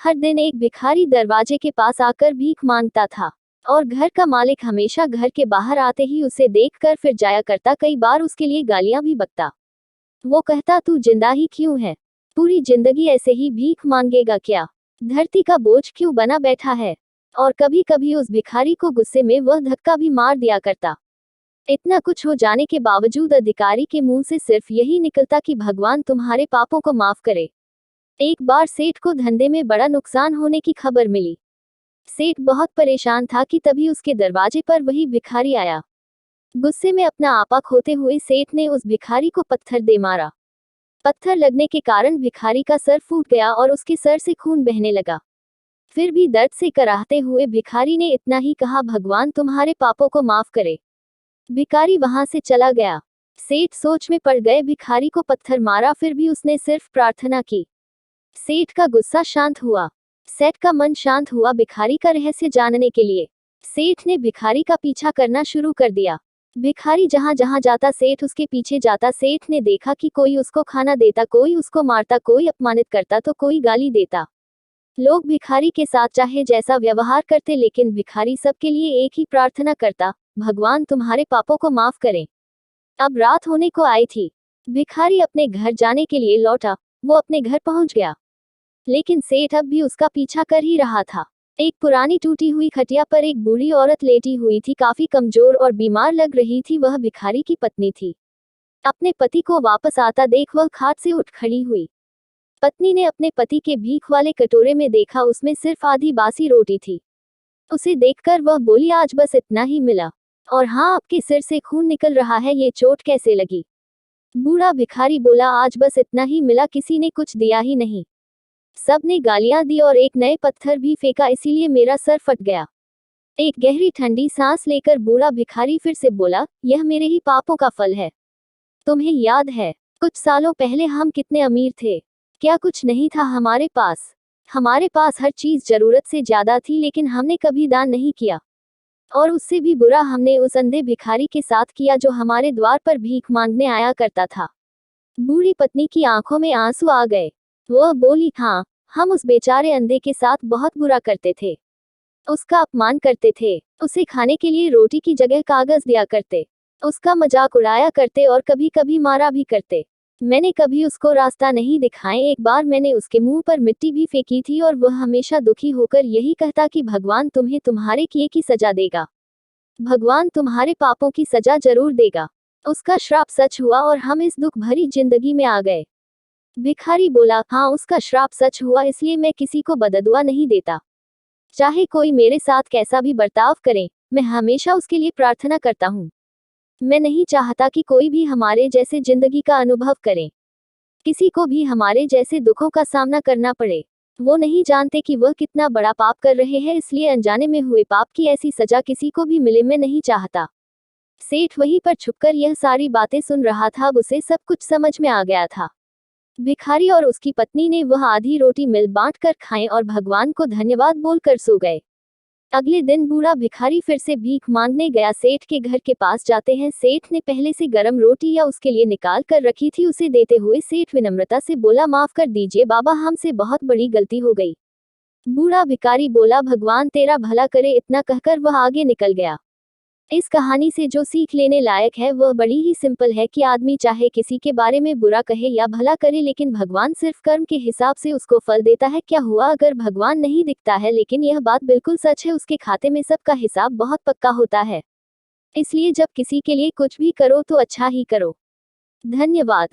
हर दिन एक भिखारी दरवाजे के पास आकर भीख मांगता था और घर का मालिक हमेशा घर के बाहर आते ही उसे देखकर फिर जाया करता, कई बार उसके लिए गालियां भी बकता। वो कहता, तू जिंदा ही क्यों है? पूरी जिंदगी ऐसे ही भीख मांगेगा क्या? धरती का बोझ क्यों बना बैठा है? और कभी कभी उस भिखारी को गुस्से में वह धक्का भी मार दिया करता। इतना कुछ हो जाने के बावजूद अधिकारी के मुंह से सिर्फ यही निकलता कि भगवान तुम्हारे पापों को माफ करे। एक बार सेठ को धंधे में बड़ा नुकसान होने की खबर मिली। सेठ बहुत परेशान था कि तभी उसके दरवाजे पर वही भिखारी आया। गुस्से में अपना आपा खोते हुए सेठ ने उस भिखारी को पत्थर दे मारा। पत्थर लगने के कारण भिखारी का सर फूट गया और उसके सर से खून बहने लगा। फिर भी दर्द से कराहते हुए भिखारी ने इतना ही कहा, भगवान तुम्हारे पापों को माफ करे। भिखारी वहां से चला गया। सेठ सोच में पड़ गए, भिखारी को पत्थर मारा फिर भी उसने सिर्फ प्रार्थना की। सेठ का गुस्सा शांत हुआ। सेठ का मन शांत हुआ भिखारी का रहस्य जानने के लिए। सेठ ने भिखारी का पीछा करना शुरू कर दिया। भिखारी जहां जहां जाता सेठ उसके पीछे जाता। सेठ ने देखा कि कोई उसको खाना देता, कोई उसको मारता, कोई अपमानित करता तो कोई गाली देता। लोग भिखारी के साथ चाहे जैसा व्यवहार करते, लेकिन भिखारी सबके लिए एक ही प्रार्थना करता, भगवान तुम्हारे पापों को माफ करें। अब रात होने को आई थी। भिखारी अपने घर जाने के लिए लौटा। वो अपने घर पहुंच गया, लेकिन सेठ अब भी उसका पीछा कर ही रहा था। एक पुरानी टूटी हुई खटिया पर एक बूढ़ी औरत लेटी हुई थी, काफी कमजोर और बीमार लग रही थी। वह भिखारी की पत्नी थी। अपने पति को वापस आता देख वह खाट से उठ खड़ी हुई। पत्नी ने अपने पति के भीख वाले कटोरे में देखा, उसमें सिर्फ आधी बासी रोटी थी। उसे देखकर वह बोली, आज बस इतना ही मिला, और हाँ, आपके सिर से खून निकल रहा है, ये चोट कैसे लगी? बूढ़ा भिखारी बोला, आज बस इतना ही मिला, किसी ने कुछ दिया ही नहीं। सबने गालियां दी और एक नए पत्थर भी फेंका, इसीलिए मेरा सर फट गया। एक गहरी ठंडी सांस लेकर बूढ़ा भिखारी फिर से बोला, यह मेरे ही पापों का फल है। तुम्हें याद है, कुछ सालों पहले हम कितने अमीर थे? क्या कुछ नहीं था हमारे पास? हमारे पास हर चीज जरूरत से ज्यादा थी, लेकिन हमने कभी दान नहीं किया। और उससे भी बुरा हमने उस अंधे भिखारी के साथ किया जो हमारे द्वार पर भीख मांगने आया करता था। बूढ़ी पत्नी की आंखों में आंसू आ गए। वह बोली, हाँ, हम उस बेचारे अंधे के साथ बहुत बुरा करते थे। उसका अपमान करते थे, उसे खाने के लिए रोटी की जगह कागज दिया करते, उसका मजाक उड़ाया करते और कभी कभी मारा भी करते। मैंने कभी उसको रास्ता नहीं दिखाए। एक बार मैंने उसके मुंह पर मिट्टी भी फेंकी थी और वह हमेशा दुखी होकर यही कहता कि भगवान तुम्हें तुम्हारे किए की सजा देगा, भगवान तुम्हारे पापों की सजा जरूर देगा। उसका श्राप सच हुआ और हम इस दुख भरी जिंदगी में आ गए। भिखारी बोला, हाँ, उसका श्राप सच हुआ, इसलिए मैं किसी को बददुआ नहीं देता। चाहे कोई मेरे साथ कैसा भी बर्ताव करे, मैं हमेशा उसके लिए प्रार्थना करता हूँ। मैं नहीं चाहता कि कोई भी हमारे जैसे जिंदगी का अनुभव करे, किसी को भी हमारे जैसे दुखों का सामना करना पड़े। वो नहीं जानते कि वह कितना बड़ा पाप कर रहे हैं, इसलिए अनजाने में हुए पाप की ऐसी सजा किसी को भी मिले, मैं नहीं चाहता। सेठ वहीं पर छुपकर यह सारी बातें सुन रहा था। अब उसे सब कुछ समझ में आ गया था। भिखारी और उसकी पत्नी ने वह आधी रोटी मिल बांट कर खाएं और भगवान को धन्यवाद बोलकर सो गए। अगले दिन बूढ़ा भिखारी फिर से भीख मांगने गया। सेठ के घर के पास जाते हैं। सेठ ने पहले से गरम रोटी या उसके लिए निकाल कर रखी थी। उसे देते हुए सेठ विनम्रता से बोला, माफ कर दीजिए बाबा, हमसे बहुत बड़ी गलती हो गई। बूढ़ा भिखारी बोला, भगवान तेरा भला करे। इतना कहकर वह आगे निकल गया। इस कहानी से जो सीख लेने लायक है वह बड़ी ही सिंपल है कि आदमी चाहे किसी के बारे में बुरा कहे या भला करे, लेकिन भगवान सिर्फ कर्म के हिसाब से उसको फल देता है। क्या हुआ अगर भगवान नहीं दिखता है, लेकिन यह बात बिल्कुल सच है, उसके खाते में सबका हिसाब बहुत पक्का होता है। इसलिए जब किसी के लिए कुछ भी करो तो अच्छा ही करो। धन्यवाद।